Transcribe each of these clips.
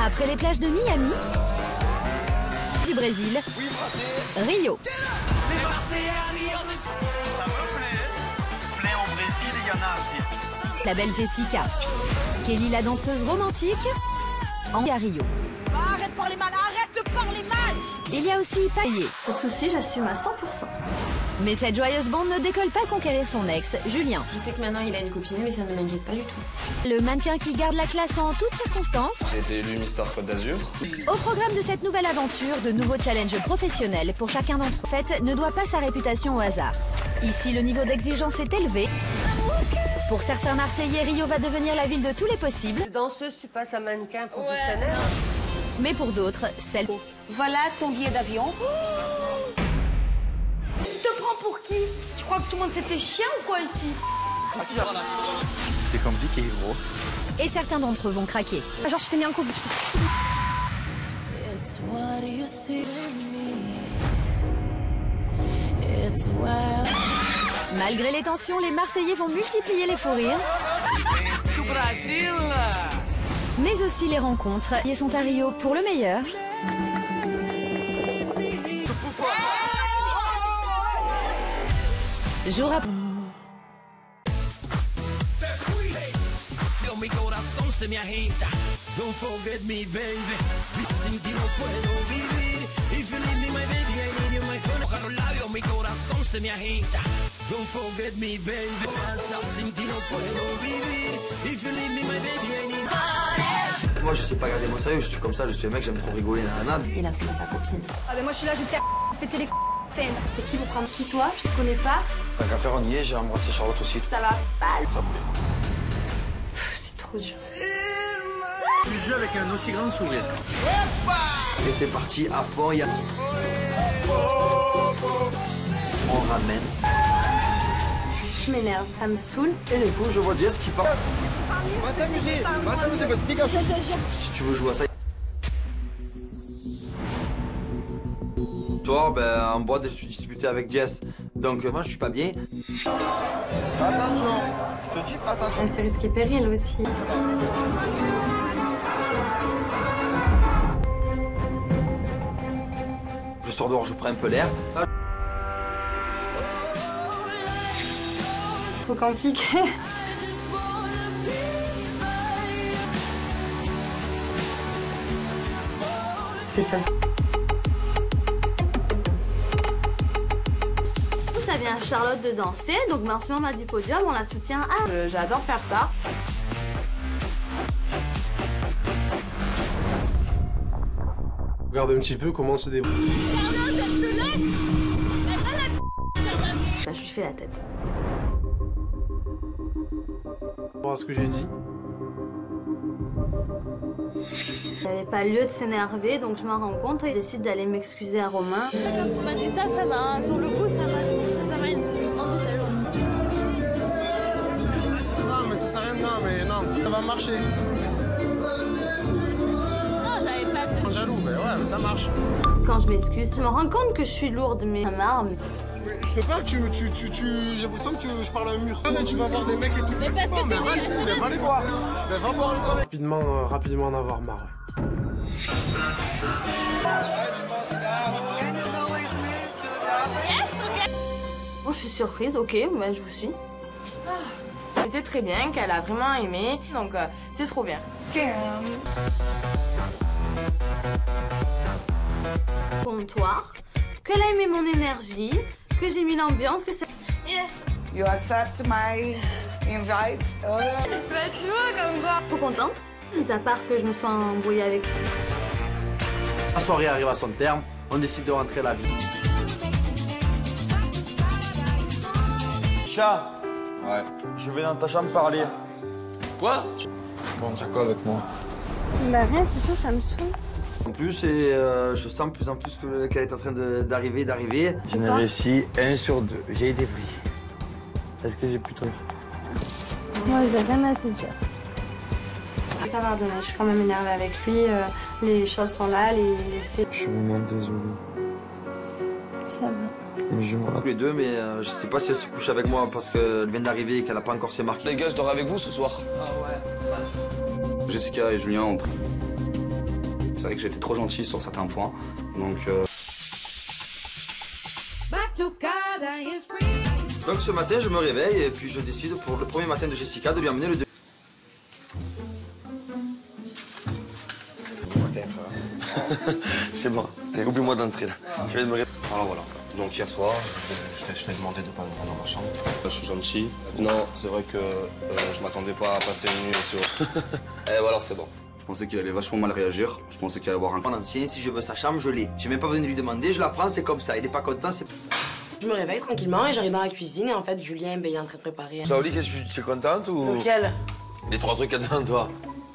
Après les plages de Miami, du Brésil, Rio. Les Marseillais à Rio. Ça me plaît. Plein au Brésil, il y en a aussi. La belle Jessica. Kelly, la danseuse romantique, en Rio. Arrête de parler mal, arrête de parler mal. Il y a aussi Payet. Pas de soucis, j'assume à 100%. Mais cette joyeuse bande ne décolle pas conquérir son ex, Julien. Je sais que maintenant il a une copine, mais ça ne m'inquiète pas du tout. Le mannequin qui garde la classe en toutes circonstances. J'ai été élu Mister Côte d'Azur. Au programme de cette nouvelle aventure, de nouveaux challenges professionnels pour chacun d'entre eux. Fête ne doit pas sa réputation au hasard. Ici, le niveau d'exigence est élevé. Pour certains Marseillais, Rio va devenir la ville de tous les possibles. Danseuse, c'est pas un mannequin professionnel. Mais pour d'autres, celle... Voilà ton billet d'avion. Tu te prends pour qui? Tu crois que tout le monde s'est fait chien ou quoi ici? C'est compliqué, gros. Et certains d'entre eux vont craquer. Genre, je t'ai mis un coup. Malgré les tensions, les Marseillais vont multiplier les fous rires. Du Brésil. Mais aussi les rencontres. Ils sont à Rio pour le meilleur. Jour après... Moi je sais pas garder mon sérieux, je suis comme ça, je suis un mec, j'aime trop rigoler, nanana. Il a pris sa copine. Ah, mais moi, je suis là, je vais te faire péter les peines. Et qui vous prend? Qui toi? Je te connais pas. Tant qu'à faire, on y est, j'ai embrassé Charlotte aussi. Ça va pas. Ça me plaît. C'est trop dur. Tu joues avec un aussi grand sourire. Et c'est parti, à fond, il y a... On ramène. Je m'énerve, ça me saoule. Et du coup, je vois Jess qui part. Va t'amuser, dégage. Si tu veux jouer à ça... Toi, ben, en boîte, je suis disputé avec Jess. Donc, moi, je suis pas bien. Attention, je te dis, fais attention. C'est risque et péril aussi. Je sors dehors, je prends un peu l'air. Trop compliqué. C'est ça. Ça vient à Charlotte de danser, donc maintenant on a du podium, on la soutient. J'adore faire ça. Regarde un petit peu comment on se débrouille. Là, je lui fais la tête. Pour ce que j'ai dit. Il n'y avait pas lieu de s'énerver, donc je m'en rends compte et je décide d'aller m'excuser à Romain. Quand tu m'as dit ça, ça m'a, sur le coup, ça m'a entendu ta aussi. Non, mais ça sert à rien, non, mais non, ça va marcher. Non, j'avais pas de... Jaloux, mais ouais, mais ça marche. Quand je m'excuse, je me rends compte que je suis lourde, mais ça m'arme. Je fais pas que j'ai l'impression que je parle à un mur. Tu vas voir des mecs et tout. Mais parce que tu vas, mais va les voir. Mais va voir les mecs. Rapidement en avoir marre. Bon, je suis surprise, ok, bah, je vous suis. C'était très bien, qu'elle a vraiment aimé, donc c'est trop bien. Comptoir, qu'elle a aimé mon énergie, que j'ai mis l'ambiance, que ça... Yes. You accept my invite? Bah tu vois, comme quoi. Trop contente, mis à part que je me sois embrouillée avec lui. La soirée arrive à son terme, on décide de rentrer à la vie. Chat, Ouais. je vais dans ta chambre parler. Quoi? Bon, t'as quoi avec moi? Bah rien, c'est tout, ça me saoule. En plus, et je sens de plus en plus qu'elle est en train d'arriver. Je n'ai réussi 1 sur 2. J'ai été pris. Est-ce que j'ai pu te... Moi, j'ai rien à te dire. Je suis quand même énervée avec lui. Les choses sont là, Je suis vraiment désolé. Ça va. Mais je me Tous les deux, mais je sais pas si elle se couche avec moi parce qu'elle vient d'arriver et qu'elle a pas encore ses marques. Les gars, je dors avec vous ce soir. Jessica et Julien ont pris. C'est vrai que j'étais trop gentil sur certains points, donc... Donc ce matin, je me réveille et puis je décide pour le premier matin de Jessica de lui amener le... C'est bon, allez, oublie-moi d'entrer là. Je vais me réveiller. Alors voilà. Donc hier soir, je t'ai demandé de pas me prendre dans ma chambre. Je suis gentil. Non, c'est vrai que je m'attendais pas à passer une nuit aussi. Et voilà, c'est bon. Je pensais qu'il allait vachement mal réagir. Je pensais qu'il allait avoir un... Mon ancien, si je veux sa chambre, je l'ai. J'ai même pas besoin de lui demander, je la prends, c'est comme ça. Il est pas content, c'est... Je me réveille tranquillement et j'arrive dans la cuisine et en fait Julien il est en train de préparer. Saouli, qu'est-ce que tu es contente ou... Lequel? Les 3 trucs à devant toi.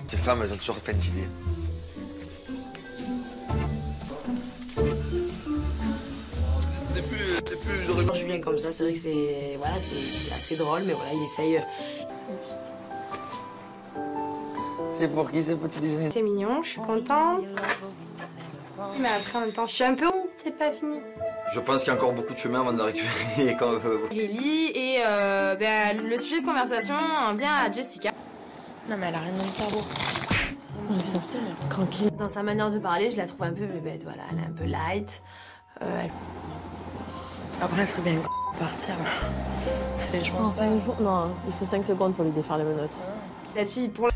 Ces femmes, elles ont toujours plein d'idées. Julien comme ça, c'est vrai que c'est voilà, c'est assez drôle, mais voilà, il essaye. C'est pour qui ce petit déjeuner? C'est mignon, je suis contente. Mais après en même temps, je suis un peu honte, c'est pas fini. Je pense qu'il y a encore beaucoup de chemin avant de la récupérer. Quand... Lily et le sujet de conversation vient à Jessica. Non mais elle a rien dans le cerveau. Tranquille. Dans sa manière de parler, je la trouve un peu bébête, voilà. Elle est un peu light. Après, elle serait bien partir. Je pense 5 jours. Non, il faut 5 secondes pour lui défaire les menottes. La fille, pour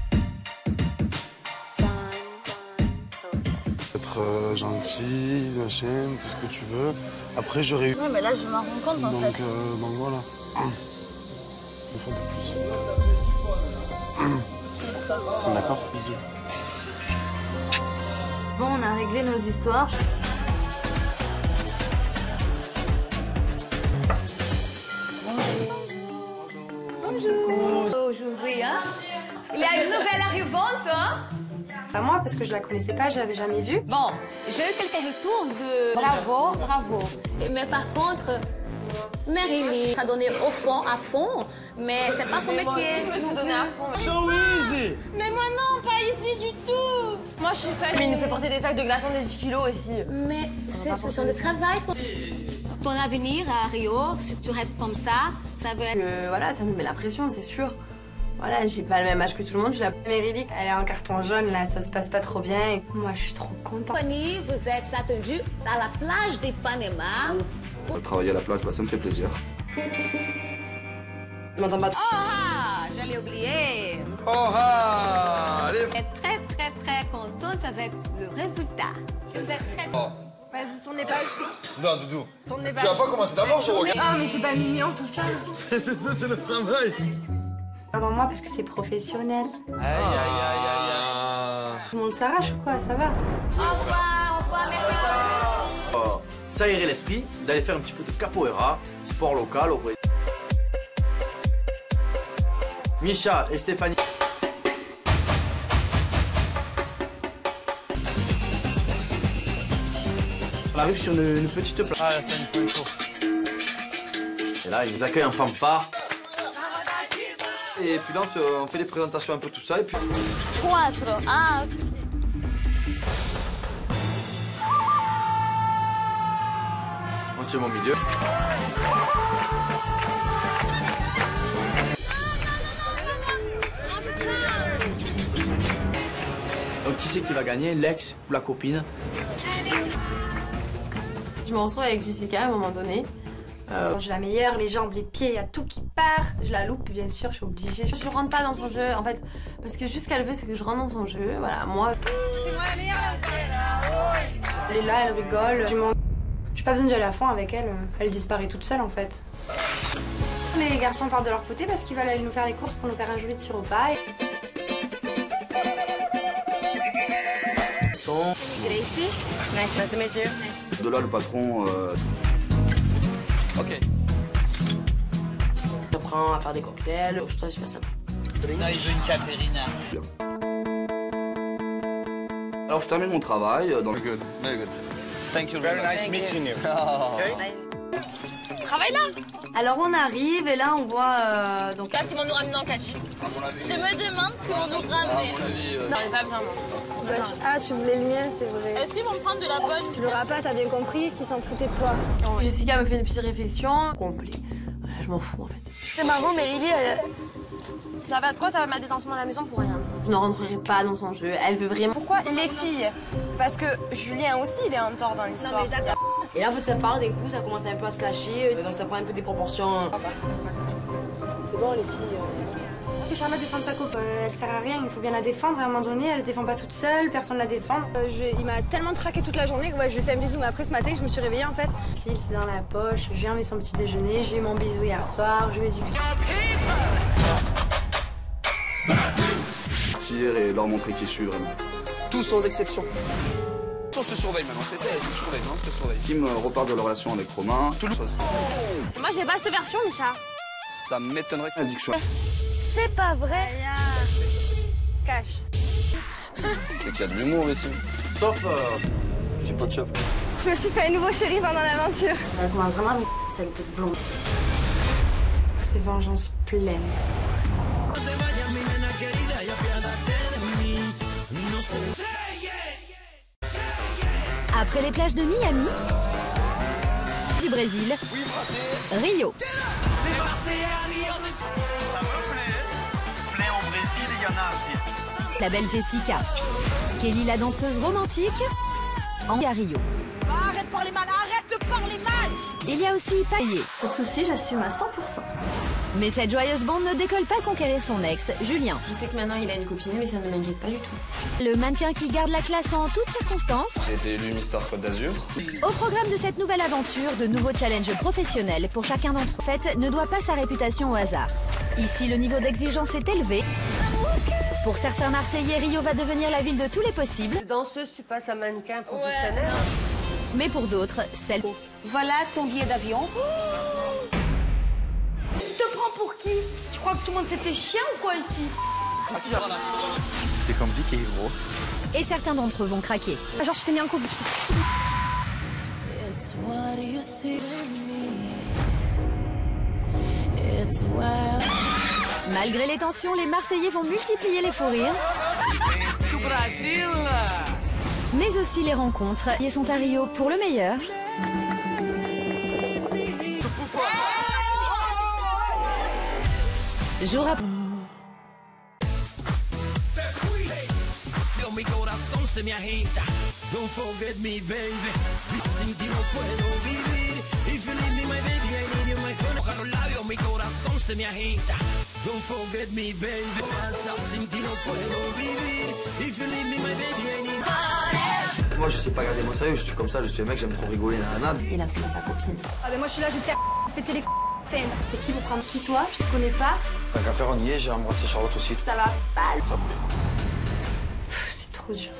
Être gentil, machin, tout ce que tu veux. Après, j'aurais eu... Ouais, mais là, je m'en rends compte, en fait. Donc voilà. Il faut un peu plus. D'accord, bisous. Bon, on a réglé nos histoires. Aujourd'hui, hein? Il y a une nouvelle arrivante, hein? Pas moi, parce que je la connaissais pas, je l'avais jamais vue. Bon, j'ai eu quelques retours de... Bravo, bravo. Mais par contre, Merily s'est donnée au fond, à fond, mais c'est pas son métier. Je me suis donnée à fond. So easy! Mais moi non, pas ici du tout. Moi, je suis fan. Mais il nous fait porter des sacs de glaçons de 10 kilos ici. Mais ce sont des travails. Ton avenir à Rio, si tu restes comme ça va être... Voilà, ça me met la pression, c'est sûr. Voilà, j'ai pas le même âge que tout le monde. Merily, elle est en carton jaune, là, ça se passe pas trop bien. Et moi, je suis trop contente. Fanny, vous êtes attendus à la plage d'Ipanema. Travailler à la plage, bah, ça me fait plaisir. Je m'entends pas. Oh ah, je l'ai oublié. Oh ah, allez. Je suis très, très, très contente avec le résultat. Vous êtes très... Oh. Vas-y, tournez page. Non, Doudou. Tournez Tu page. vas pas commencer d'abord, je regarde. Ah, mais c'est pas mignon tout ça. C'est le travail. Avant moi, parce que c'est professionnel. Aïe, aïe, aïe, aïe. Tout le monde s'arrache ou quoi, ça va? Au revoir, merci beaucoup. Ça irait l'esprit d'aller faire un petit peu de capoeira, sport local au Brésil. Misha et Stéphanie. On arrive sur une petite plage. Ah, t'as une chose. Et là, ils nous accueillent en fanfare. Et puis là, on fait les présentations un peu tout ça et puis... 4, ah. Moi, c'est mon milieu. Donc, qui c'est qui va gagner, l'ex ou la copine? Je me retrouve avec Jessica à un moment donné. J'ai la meilleure, les jambes, les pieds, il y a tout qui part. Je la loupe, bien sûr, je suis obligée. Je rentre pas dans son jeu, en fait, parce que juste ce qu'elle veut, c'est que je rentre dans son jeu. Voilà, moi. C'est moi la meilleure là. Elle est là, elle rigole. J'ai pas besoin d'y aller à fond avec elle. Elle disparaît toute seule en fait. Les garçons partent de leur côté parce qu'ils veulent aller nous faire les courses pour nous faire un joli petit repas. Gracie, nice to meet you. De là, le patron... Ok. J'apprends à faire des cocktails, je trouve super sympa. Il veut une Caterina. Alors, je termine mon travail dans le... Good, very good. Thank you Very nice meeting you. Okay? Travaille là. Alors on arrive et là on voit donc. Qu'est-ce qu'ils vont nous ramener dans Kachi? Je me demande ce qu'ils vont nous ramener. Non, on est pas bien moi. Ah, tu voulais le mien, c'est vrai. Est-ce qu'ils vont me prendre de la bonne? Tu l'auras pas, t'as bien compris qu'ils s'en foutaient de toi. Jessica me fait une petite réflexion. Complet. Voilà, je m'en fous en fait. C'est marrant, Merily, ça va de quoi? Ça va ma détention dans la maison pour rien. Je ne rentrerai pas dans son jeu. Elle veut vraiment... Pourquoi les filles? Parce que Julien aussi, il est en tort dans l'histoire. Et là, en fait, ça part des coups, ça commence un peu à se lâcher, donc ça prend un peu des proportions. C'est bon, les filles. Que Charlotte défende sa coupe, elle sert à rien, il faut bien la défendre. À un moment donné, elle se défend pas toute seule, personne la défend. Il m'a tellement traqué toute la journée que je lui ai fait un bisou, mais après ce matin, je me suis réveillée en fait. Si, c'est dans la poche, je viens avec son petit déjeuner, j'ai eu mon bisou hier soir, je lui ai dit... Tir et leur montrer qui je suis vraiment. Tous sans exception. Je te surveille maintenant, c'est je surveille, non, je te surveille. Qui me repart de leur relation avec Romain, toute chose. Moi, j'ai pas cette version, Micha. Ça m'étonnerait qu'elle dise que je sois. C'est pas vrai. Cache. C'est qu'il y a de l'humour ici. Sauf, j'ai pas de chef. Je me suis fait un nouveau chéri pendant l'aventure. Elle commence vraiment à me celle de blonde. C'est vengeance pleine. Après les plages de Miami, du Brésil, Rio. Plein au Brésil, il y en a aussi. La belle Jessica. Kelly la danseuse romantique en Rio. Arrête de parler mal, arrête de parler mal. Il y a aussi Payet. Pas de soucis, j'assume à 100%. Mais cette joyeuse bande ne décolle pas conquérir son ex, Julien. Je sais que maintenant il a une copine, mais ça ne m'inquiète pas du tout. Le mannequin qui garde la classe en toutes circonstances. J'ai été élu Mister Côte d'Azur. Au programme de cette nouvelle aventure, de nouveaux challenges professionnels pour chacun d'entre eux. Fait ne doit pas sa réputation au hasard. Ici, le niveau d'exigence est élevé. Pour certains Marseillais, Rio va devenir la ville de tous les possibles. Danseuse, tu passes à mannequin professionnel. Mais pour d'autres, celle... Voilà ton billet d'avion. Tu te prends pour qui? Tu crois que tout le monde s'est fait chien ou quoi ici? C'est compliqué, gros. Et certains d'entre eux vont craquer. Genre, je t'ai mis en couple. Malgré les tensions, les Marseillais vont multiplier les fous rires. Mais aussi les rencontres. Ils sont à Rio pour le meilleur. Jour après... Moi, je sais pas garder mon sérieux, je suis comme ça, je suis un mec, j'aime trop rigoler, nanana. Il a pris sa copine. Ah, mais moi, je suis là, je vais te faire péter les C'est qui pour prendre qui, toi? Je te connais pas. Tant qu'à faire, on y est, j'ai embrassé Charlotte aussi. Ça va pas. C'est trop dur.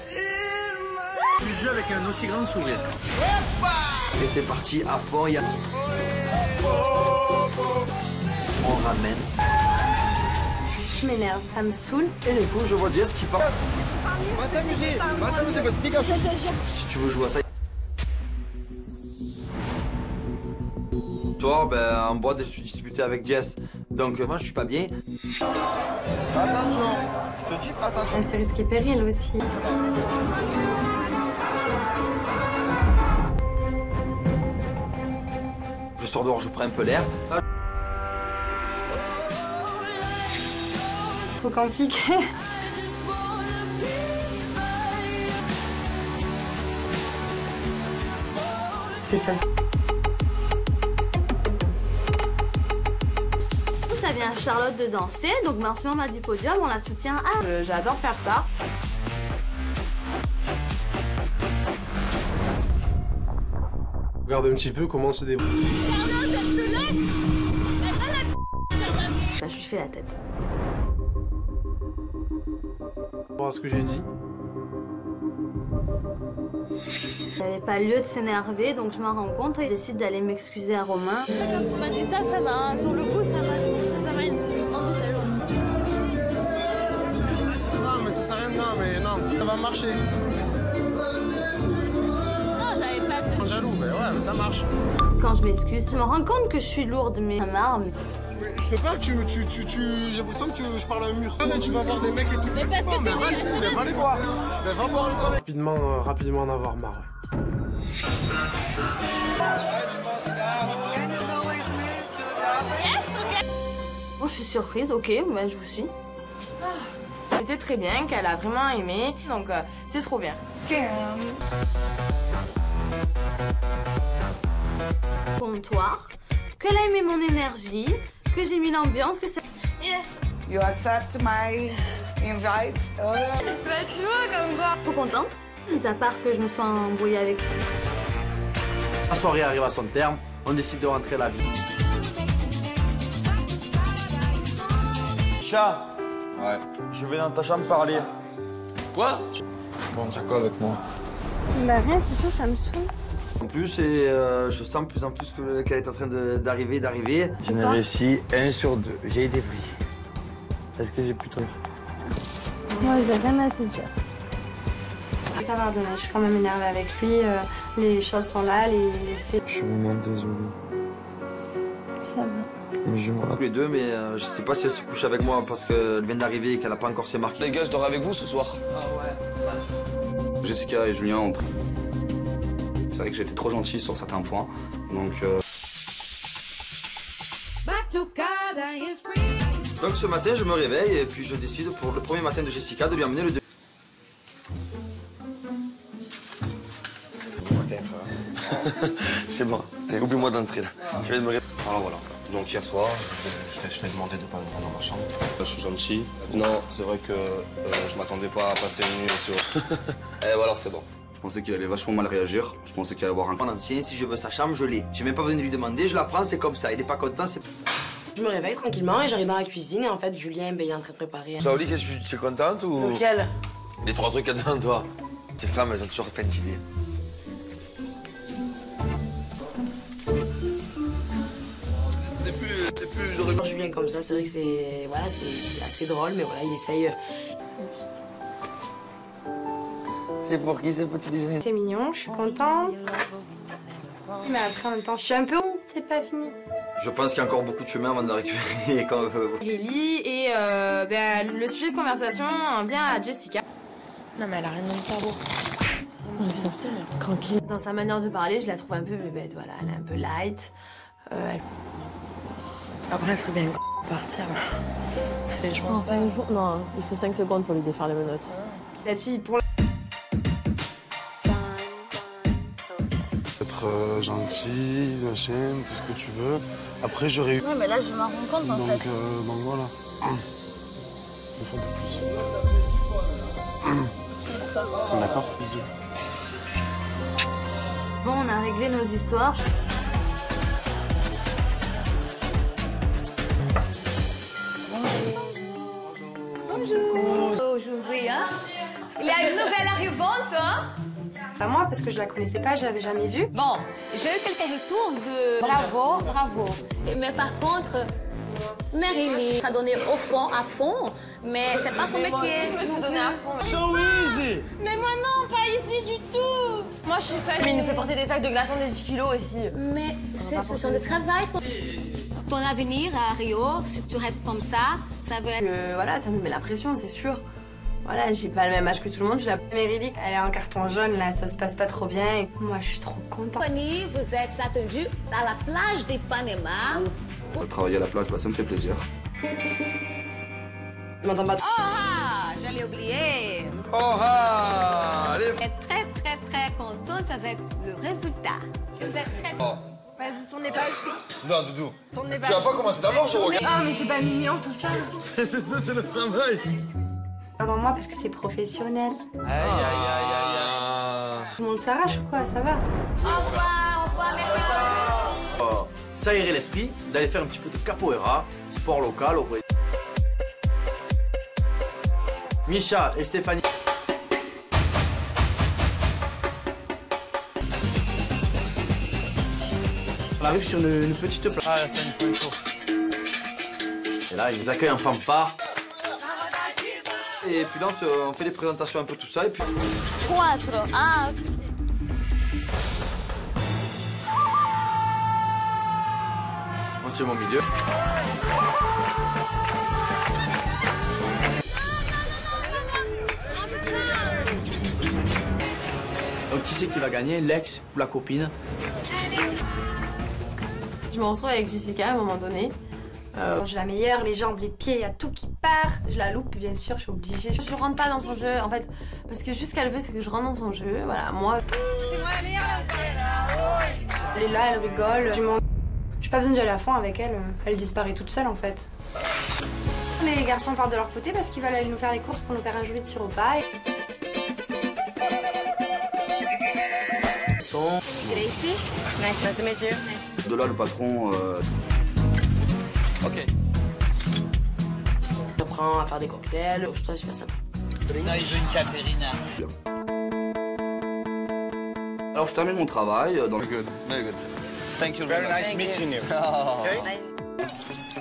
Tu joues avec un aussi grand sourire. Et c'est parti, à fond, il y a... On ramène. Je m'énerve, ça me saoule. Et du coup, je vois Jess qui part. Va t'amuser, dégage. Si tu veux jouer à ça. Toi, en boîte, je suis disputé avec Jess. Donc, moi, je suis pas bien. Attention, je te dis, attention. C'est risqué péril aussi. Je sors dehors, je prends un peu l'air. Trop compliqué. C'est ça. Ça vient à Charlotte de danser, donc maintenant on a du podium, on la soutient. Ah, j'adore faire ça. Regarde un petit peu comment se débrouille. Là, je lui fais la tête. Voir ce que j'ai dit. Il n'y avait pas lieu de s'énerver, donc je m'en rends compte et je décide d'aller m'excuser à Romain. Quand tu m'as dit ça, ça m'a... Sur le coup, ça m'a embouteillé aussi. Non, mais ça sert à rien, non, mais non, ça va marcher. Non, j'avais pas de... Jaloux, mais ouais, mais ça marche. Quand je m'excuse, je me rends compte que je suis lourde, mais ça m'arme. Je fais pas que j'ai l'impression que je parle à un mur. Tu vas voir des mecs et tout. Mais parce que mais vas-y, mais va les voir. Mais va voir les gars. Rapidement en avoir marre. Bon, je suis surprise, ok, bah, je vous suis. C'était très bien, qu'elle a vraiment aimé, donc c'est trop bien. Comptoir, qu'elle a aimé mon énergie, que j'ai mis l'ambiance, que ça... Yes. You accept my invite. Bah tu vois comme quoi. Trop contente, mis à part que je me sois embrouillée avec lui. La soirée arrive à son terme, on décide de rentrer à la vie. Chat. Ouais. Je vais dans ta chambre parler. Quoi? Bon, t'as quoi avec moi? Bah rien, c'est tout, ça me saoule. En plus, et je sens de plus en plus qu'elle est en train d'arriver. Je n'ai réussi 1 sur 2. J'ai été pris. Est-ce que j'ai pu te... Moi, j'ai rien à te dire. Je vais pardonner, je suis quand même énervée avec lui. Les choses sont là, Je suis vraiment désolé. Ça va. Mais je me tous les deux, mais je sais pas si elle se couche avec moi parce qu'elle vient d'arriver et qu'elle a pas encore ses marques. Les gars, je dors avec vous ce soir. Ah ouais. Jessica et Julien ont pris. C'est vrai que j'étais trop gentil sur certains points, donc... Donc ce matin, je me réveille et puis je décide pour le premier matin de Jessica de lui amener le... C'est bon. Allez, oublie-moi d'entrer là. Je vais me réveiller. Alors voilà. Donc hier soir, je t'ai demandé de pas venir dans ma chambre. Je suis gentil. Non, c'est vrai que je m'attendais pas à passer une nuit aussi haut. Et voilà, c'est bon. Je pensais qu'il allait vachement mal réagir. Je pensais qu'il allait avoir un... Mon ancien, si je veux sa chambre, je l'ai. J'ai même pas besoin de lui demander, je la prends, c'est comme ça. Il est pas content, c'est... Je me réveille tranquillement et j'arrive dans la cuisine et en fait, Julien, il est en train de préparer. Saouli, qu'est-ce que tu es contente ou... Lequel? Les 3 trucs qu'il y a devant toi. Ces femmes, elles ont toujours plein d'idées. Julien comme ça, c'est vrai que c'est... Voilà, c'est assez drôle, mais voilà, il essaye... C'est pour qui ce petit déjeuner? C'est mignon, je suis contente. Mais après, en même temps, je suis un peu... C'est pas fini. Je pense qu'il y a encore beaucoup de chemin avant de la récupérer. Lily et le sujet de conversation en vient à Jessica. Non mais elle a rien dans le cerveau. Tranquille. Dans sa manière de parler, je la trouve un peu bébête, voilà. Elle est un peu light. Après, elle serait bien partir. Je pense 5 jours. Non, il faut 5 secondes pour lui défaire les menottes. La fille, pour Être gentil, machin, tout ce que tu veux. Après, j'aurais eu... Ouais, mais là, je m'en rends compte, en fait. Donc voilà. Il faut un peu plus. D'accord, bisous. Bon, on a réglé nos histoires. Bonjour. Aujourd'hui, hein, il y a une nouvelle arrivante, hein? Pas moi, parce que je la connaissais pas, je l'avais jamais vue. Bon, j'ai eu quelques retours de... Bravo, bravo. Mais par contre, Marie-Lee, ça donnait au fond, à fond, mais c'est pas son métier. Je me suis donné à fond. So easy. Mais moi non, pas ici du tout. Moi je suis faite. Mais il nous fait porter des sacs de glaçons de 10 kilos aussi. Mais ce sont des travails. Ton avenir à Rio, si tu restes comme ça va être... Voilà, ça me met la pression, c'est sûr. Voilà, j'ai pas le même âge que tout le monde. Marie-Lee, elle est en carton jaune, là, ça se passe pas trop bien. Et moi, je suis trop contente. Vous êtes attendus à la plage d'Ipanema. Travailler à la plage, bah, ça me fait plaisir. Je m'entends pas trop. Oh ah, je l'ai oublié. Oh ah, allez. Je suis très, très, très contente avec le résultat. Vous êtes très... Oh. Vas-y, tournez pas. Non, Doudou. Tournez Tu vas pas commencer d'abord, je regarde. Ah, mais c'est pas mignon, tout ça. C'est le travail. Pardon-moi, parce que c'est professionnel. Aïe, aïe, aïe, aïe. Tout le monde s'arrache ou quoi? Ça va? Au revoir, merci beaucoup. Ça irait l'esprit d'aller faire un petit peu de capoeira, sport local au Brésil. Micha et Stéphanie. On arrive sur une petite plage. Ah, et là, ils nous accueillent en fanfare. Et puis là, on fait les présentations un peu tout ça. Et puis... 4. Ah. On se met au milieu. Donc qui c'est qui va gagner, l'ex ou la copine? Je me retrouve avec Jessica à un moment donné. J'ai la meilleure, les jambes, les pieds, il y a tout qui part. Je la loupe, bien sûr, je suis obligée. Je rentre pas dans son jeu, en fait, parce que juste ce qu'elle veut, c'est que je rentre dans son jeu. Voilà, moi. C'est moi la meilleure. Elle est là, elle rigole. J'ai pas besoin d'y aller à fond avec elle. Elle disparaît toute seule, en fait. Les garçons partent de leur côté parce qu'ils veulent aller nous faire les courses pour nous faire un joli petit repas. Gracie, nice to meet you. De là, le patron... Ok. J'apprends à faire des cocktails, je trouve ça super simple. Non, il veut une Caterina. Alors, je termine mon travail dans... Very good, very good. Thank you Very very much. nice meeting you. Okay.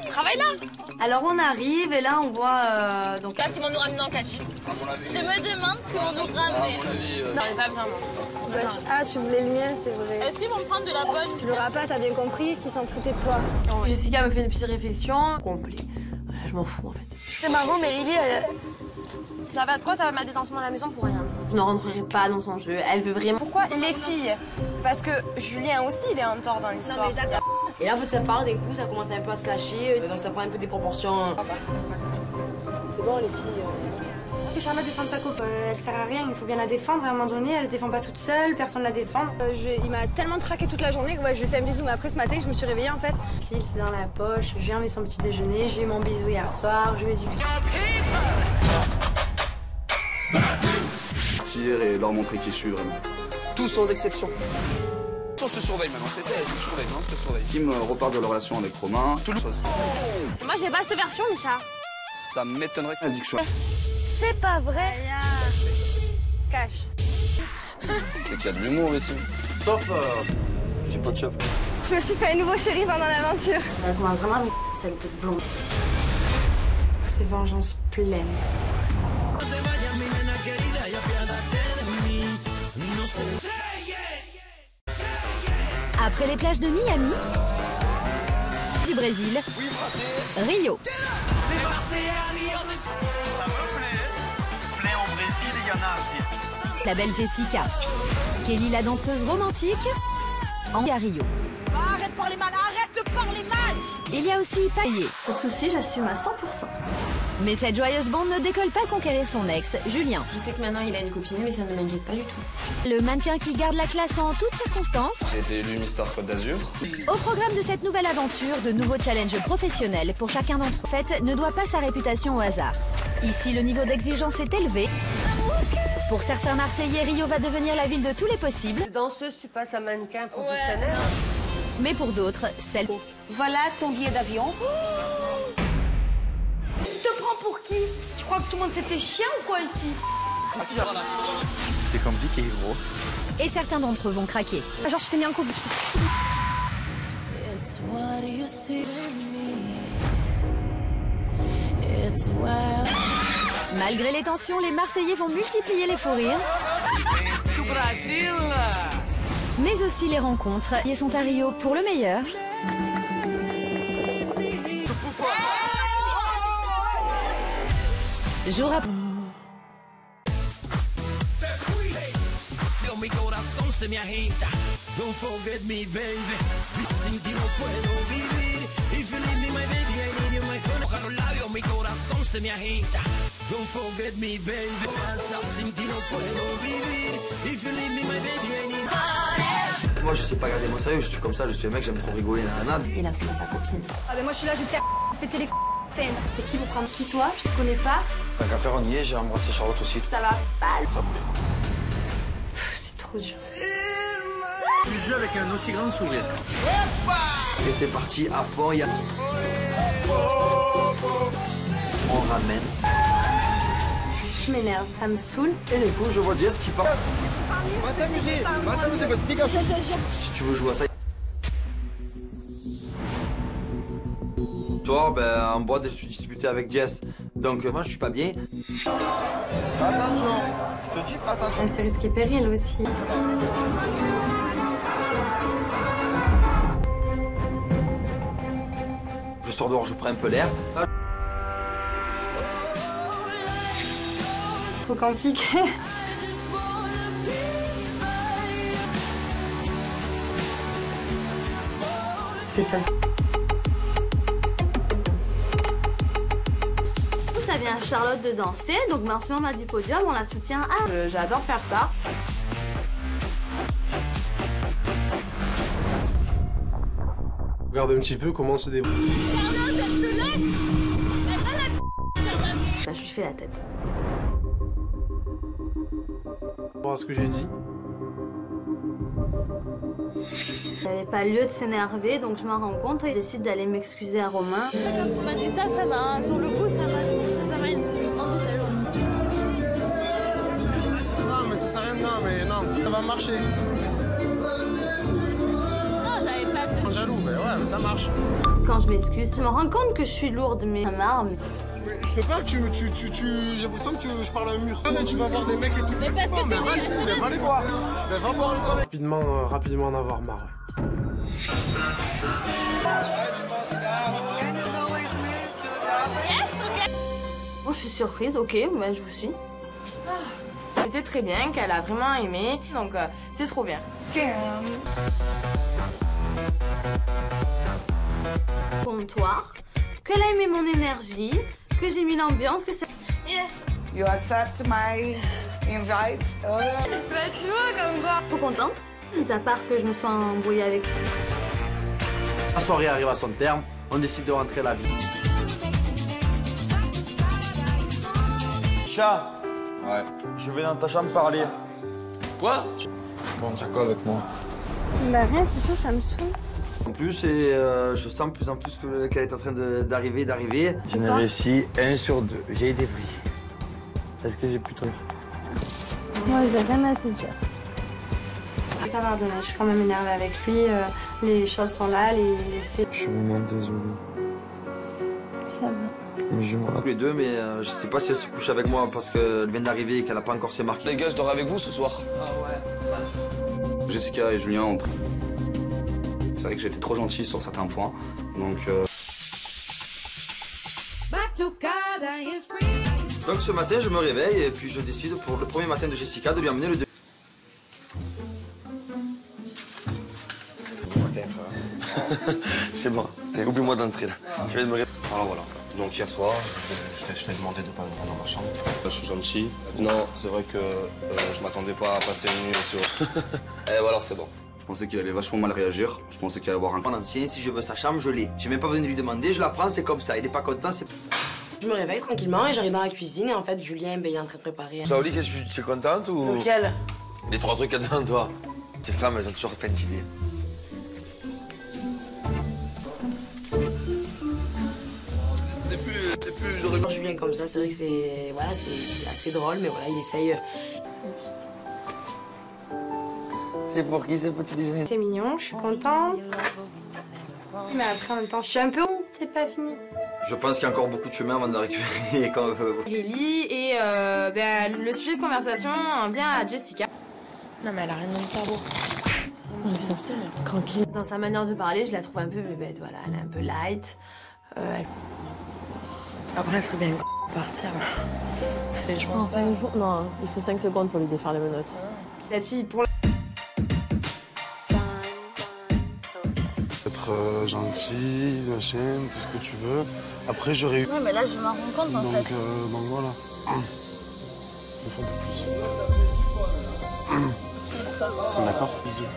Travaille là. Alors on arrive et là on voit donc. Qu'est-ce qu'ils vont nous ramener en cachi? À mon avis... Je me demande ce qu'ils vont nous ramener. À mon avis... Non, mais pas besoin, moi. Ah, tu voulais le mien, c'est vrai. Est-ce qu'ils vont me prendre de la bonne? Tu l'auras pas, t'as bien compris qu'ils s'en foutaient de toi. Jessica me fait une petite réflexion. Complet. Voilà, je m'en fous en fait. C'est marrant, mais Lily, Ça va de quoi? Ça va ma détention dans la maison pour rien. Je ne rentrerai pas dans son jeu. Elle veut vraiment. Pourquoi les filles? Parce que Julien aussi, il est en tort dans l'histoire. Et là, en fait, ça part d'un coup, ça commence un peu à se lâcher, donc ça prend un peu des proportions. C'est bon, les filles. Que Charlotte défende sa coupe, elle sert à rien, il faut bien la défendre. À un moment donné, elle se défend pas toute seule, personne la défend. Il m'a tellement traqué toute la journée que je lui ai fait un bisou, mais après ce matin, je me suis réveillée en fait. Si, c'est dans la poche, je viens avec son petit déjeuner, j'ai eu mon bisou hier soir, je lui ai dit... Partir et leur montrer qui je suis vraiment. Tous sans exception. Je te surveille maintenant, c'est je surveille, non, je te surveille. Qui me reparle de leur relation avec Romain. Tout le chose. Moi, j'ai pas cette version, Micha. Ça m'étonnerait Elle dit que je suis... c'est pas vrai. Cache. C'est qu'il y a de l'humour ici. Sauf... J'ai pas de chef. Je me suis fait un nouveau chéri pendant l'aventure. Elle commence vraiment avec celle toute blonde. C'est vengeance pleine. Après les plages de Miami, du Brésil, Rio. Les Marseillais à Rio de... Ça me plaît. Plein au Brésil, il y en a assez. La belle Jessica. Kelly, la danseuse romantique, en Rio. Arrête de parler mal, arrête de parler mal. Il y a aussi Payet. Pas de soucis, j'assume à 100%. Mais cette joyeuse bande ne décolle pas conquérir son ex, Julien. Je sais que maintenant il a une copine, mais ça ne m'inquiète pas du tout. Le mannequin qui garde la classe en toutes circonstances. J'ai été élu Mister Côte d'Azur. Au programme de cette nouvelle aventure, de nouveaux challenges professionnels pour chacun d'entre eux. En fait, ne doit pas sa réputation au hasard. Ici, le niveau d'exigence est élevé. Pour certains Marseillais, Rio va devenir la ville de tous les possibles. Danseuse, tu passes à mannequin professionnel. Mais pour d'autres, celle... Voilà ton billet d'avion. Tu te prends pour qui? Tu crois que tout le monde s'est fait chien ou quoi ici? C'est compliqué, gros. Et certains d'entre eux vont craquer. Genre, je t'ai mis en couple. Malgré les tensions, les Marseillais vont multiplier les fous rires. Mais aussi les rencontres. Ils sont à Rio pour le meilleur. Jour après... Moi, je sais pas garder mon sérieux, je suis comme ça, je suis un mec, j'aime trop rigoler, nanana. Il a trouvé sa copine. Ah mais moi je suis là, je vais te faire péter les peines. Et qui vous prendre qui toi? Je te connais pas. Tant qu'à faire, on y est, j'ai embrassé Charlotte aussi. Ça va pas. Ça me plaît. C'est trop dur. Tu joues avec un aussi grand sourire. Et c'est parti, à fond, il y a... On ramène. Je m'énerve, ça me saoule. Et du coup, je vois Jess qui part. Va t'amuser, vas-y, dégage. Si tu veux jouer à ça. Toi, ben, en boîte, je suis disputé avec Jess. Donc, moi, je suis pas bien. Attention, je te dis, fais attention. C'est risqué péril aussi. Je sors dehors, je prends un peu l'air. Trop compliqué. C'est ça. ça vient à Charlotte de danser, donc en ce moment on a du podium, on la soutient. J'adore faire ça. Regarde un petit peu comment on se débrouille. Là, je lui fais la tête. Par rapport à ce que j'ai dit. Il n'y avait pas lieu de s'énerver, donc je m'en rends compte et je décide d'aller m'excuser à Romain. Quand tu m'as dit ça m'a... Sur le coup, ça m'a rendu tellement. Non, mais ça sert à rien, non, mais non, ça va marcher. Non, j'avais pas de... Jaloux, mais ouais, mais ça marche. Quand je m'excuse, je me rends compte que je suis lourde, mais ça m'arme. Je fais pas que j'ai l'impression que je parle à un mur. Tu vas voir des mecs et tout. Mais parce que mais vas-y, mais va les voir. Mais va voir les mecs. Rapidement en avoir marre. Bon, je suis surprise, ok, bah, je vous suis. C'était très bien, qu'elle a vraiment aimé, donc c'est trop bien. Comptoir, qu'elle a aimé mon énergie, que j'ai mis l'ambiance, que c'est... Yes. You accept my invite? Bah tu vois, comme quoi. Trop contente, mis à part que je me sois embrouillée avec lui. La soirée arrive à son terme, on décide de rentrer à la vie. Chat, Ouais. je vais dans ta chambre parler. Quoi? Bon, t'as quoi avec moi? Bah rien, c'est tout, ça me saoule. En plus, et je sens de plus en plus qu'elle est en train d'arriver. Je n'ai réussi 1 sur 2. J'ai été pris. Est-ce que j'ai pu truc? Moi, j'ai rien à te dire. Je vais pas pardonner, je suis quand même énervée avec lui. Les choses sont là, Je suis vraiment désolé. Ça va. Mais je me Tous les deux, mais je sais pas si elle se couche avec moi parce qu'elle vient d'arriver et qu'elle a pas encore ses marques. Les gars, je dors avec vous ce soir. Jessica et Julien ont pris. C'est vrai que j'étais trop gentil sur certains points, donc... Donc ce matin, je me réveille et puis je décide pour le premier matin de Jessica de lui emmener le... C'est bon. Oublie-moi d'entrer là. Je vais me réveiller. Alors voilà. Donc hier soir, je t'ai demandé de pas venir dans ma chambre. Je suis gentil. Non, c'est vrai que je m'attendais pas à passer une nuit aussi. Et voilà, c'est bon. Je pensais qu'il allait vachement mal réagir. Je pensais qu'il allait avoir un... Mon ancien, si je veux sa chambre, je l'ai. J'ai même pas besoin de lui demander, je la prends, c'est comme ça. Il est pas content, c'est... Je me réveille tranquillement et j'arrive dans la cuisine et en fait, Julien, il est en train de préparer. Saouli, qu'est-ce que tu es contente ou... Lequel? Les 3 trucs à devant toi. Ces femmes, elles ont toujours plein d'idées. Julien comme ça, c'est vrai que c'est... Voilà, c'est assez drôle, mais voilà, il essaye... C'est pour qui ce petit déjeuner? C'est mignon, je suis contente. Mais après, en même temps, je suis un peu... C'est pas fini. Je pense qu'il y a encore beaucoup de chemin avant de récupérer quand... Lily et le sujet de conversation en vient à Jessica. Non mais elle a rien dans le cerveau. Tranquille. Dans sa manière de parler, je la trouve un peu bébête, voilà. Elle est un peu light. Après, elle serait bien partir. Je pense 5 jours. Non, il faut 5 secondes pour lui défaire les menottes. La fille, pour la... Être gentil, machin, tout ce que tu veux. Après, j'aurais eu... Ouais, mais là, je m'en rends compte, en fait. Donc voilà. Il faut un peu plus. D'accord, bisous.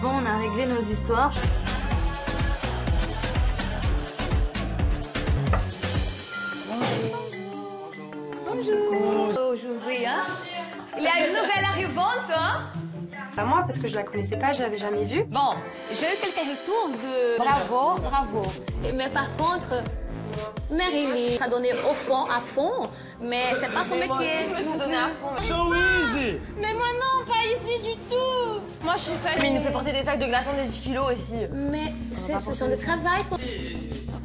Bon, on a réglé nos histoires. Bonjour. Aujourd'hui, hein, il y a une nouvelle arrivante, hein. Pas moi, parce que je la connaissais pas, je l'avais jamais vue. Bon, j'ai eu quelques retours de bravo, bravo. Mais par contre, Marie-Lee, ça donnait au fond, à fond, mais c'est pas son métier. Je me suis donné à fond. So easy! Mais moi non, pas ici du tout. Moi je suis fan. Mais il nous fait porter des sacs de glaçons de 10 kilos aussi. Mais ce sont des travails.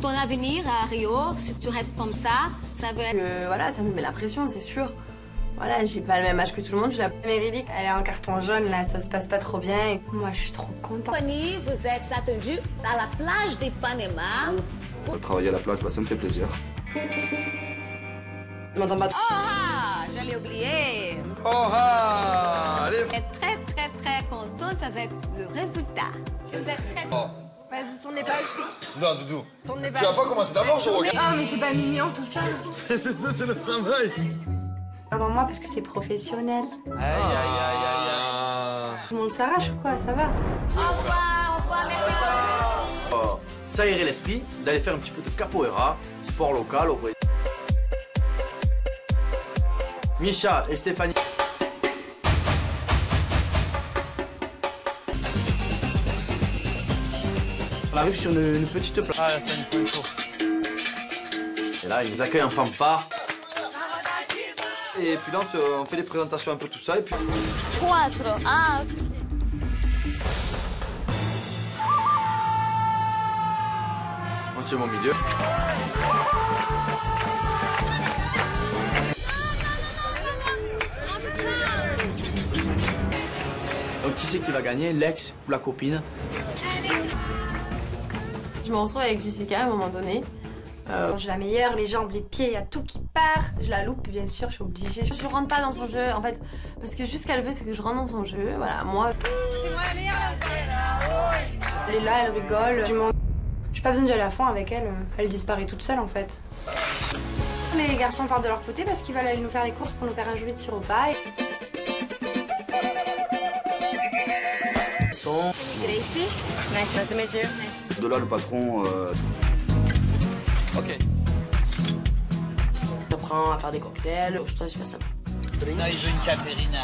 Ton avenir à Rio, si tu restes comme ça va être... Voilà, ça me met la pression, c'est sûr. Voilà, j'ai pas le même âge que tout le monde. Marie-Lee, elle est en carton jaune, là, ça se passe pas trop bien. Et moi, je suis trop contente. Fanny, vous êtes attendus à la plage d'Ipanema. Travailler à la plage, bah, ça me fait plaisir. Je m'entends pas trop. Oh ah, je l'ai oublié. Oh ah, allez. Je suis très contente avec le résultat. Vous êtes très... Oh. Vas-y, tourne les pages. Non, Doudou. Tourne les Tu pages. vas pas commencer d'abord, je regarde. Oh, mais c'est pas mignon tout ça. C'est le travail. Avant moi parce que c'est professionnel. Aïe, aïe, aïe, aïe, aïe. Tout le monde s'arrache ou quoi, ça va? Au revoir, merci. Ça irait l'esprit d'aller faire un petit peu de capoeira, sport local au Brésil. Micha et Stéphanie. On arrive sur une petite place. Ah, et là, ils nous accueillent en fanfare. Et puis là, on fait les présentations un peu tout ça. Et puis... 4. Ah. On se met au milieu. Donc qui c'est qui va gagner, l'ex ou la copine? Je me retrouve avec Jessica à un moment donné. J'ai la meilleure, les jambes, les pieds, il y a tout qui part. Je la loupe, bien sûr, je suis obligée. Je rentre pas dans son jeu, en fait, parce que juste ce qu'elle veut, c'est que je rentre dans son jeu. Voilà, moi. C'est moi la meilleure Elle est là, elle rigole. J'ai pas besoin d'y aller à fond avec elle. Elle disparaît toute seule, en fait. Les garçons partent de leur côté parce qu'ils veulent aller nous faire les courses pour nous faire un joli petit repas. Gracie, nice to meet you. De là, le patron... Ok. J'apprends à faire des cocktails, je trouve super sympa. Non, il veut une caterina.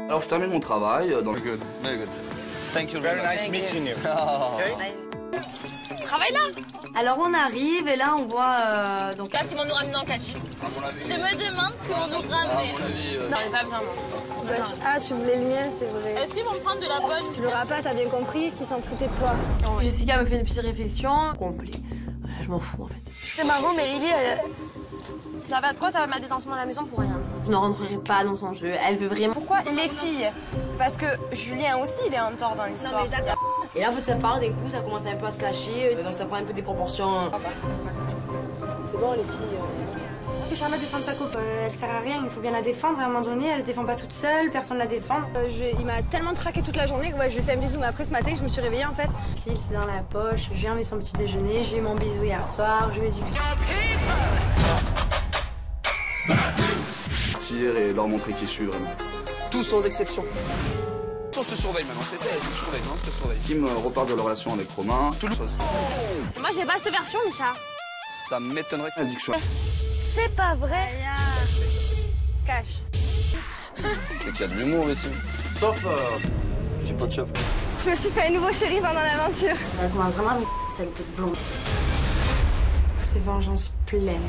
Alors, je termine mon travail dans le... Good, very good. Thank you Very very nice meeting you. Travaille là. Alors on arrive et là on voit donc. Qu'est-ce qu'ils vont nous ramener en cachi? À mon avis... Je me demande ce qu'ils vont nous ramener. Non, mais pas besoin, moi. Ah, tu voulais le mien, c'est vrai. Est-ce qu'ils vont me prendre de la bonne? Tu l'auras pas, t'as bien compris qu'ils s'en foutaient de toi. Jessica me fait une petite réflexion. Complet. Voilà, je m'en fous en fait. C'est marrant, mais Riley, ça va de quoi? Ça va mettre des tensions dans la maison pour rien. Je ne rentrerai pas dans son jeu. Elle veut vraiment. Pourquoi les filles? Parce que Julien aussi, il est en tort dans l'histoire. Non, mais d'accord. Et là, en fait, ça part d'un coup, ça commence un peu à se lâcher, donc ça prend un peu des proportions. C'est bon, les filles. Que Charlotte défende sa coupe, elle sert à rien, il faut bien la défendre. À un moment donné, elle se défend pas toute seule, personne la défend. Il m'a tellement traqué toute la journée que je lui ai fait un bisou, mais après ce matin, je me suis réveillée en fait. Si, c'est dans la poche, je viens avec son petit déjeuner, j'ai eu mon bisou hier soir, je lui ai dit... Et leur montrer qui je suis vraiment. Tous sans exception. Je te surveille maintenant, c'est je te surveille, non, je te surveille. Qui me reparle de leur relation avec Romain. Tout le chose. Moi, j'ai pas cette version, Micha. Ça m'étonnerait Elle dit que je suis... C'est pas vrai. Cache. C'est qu'il y a de l'humour ici. Sauf... J'ai pas de chef. Je me suis fait un nouveau chéri pendant l'aventure. Elle commence vraiment avec cette blonde. C'est vengeance pleine.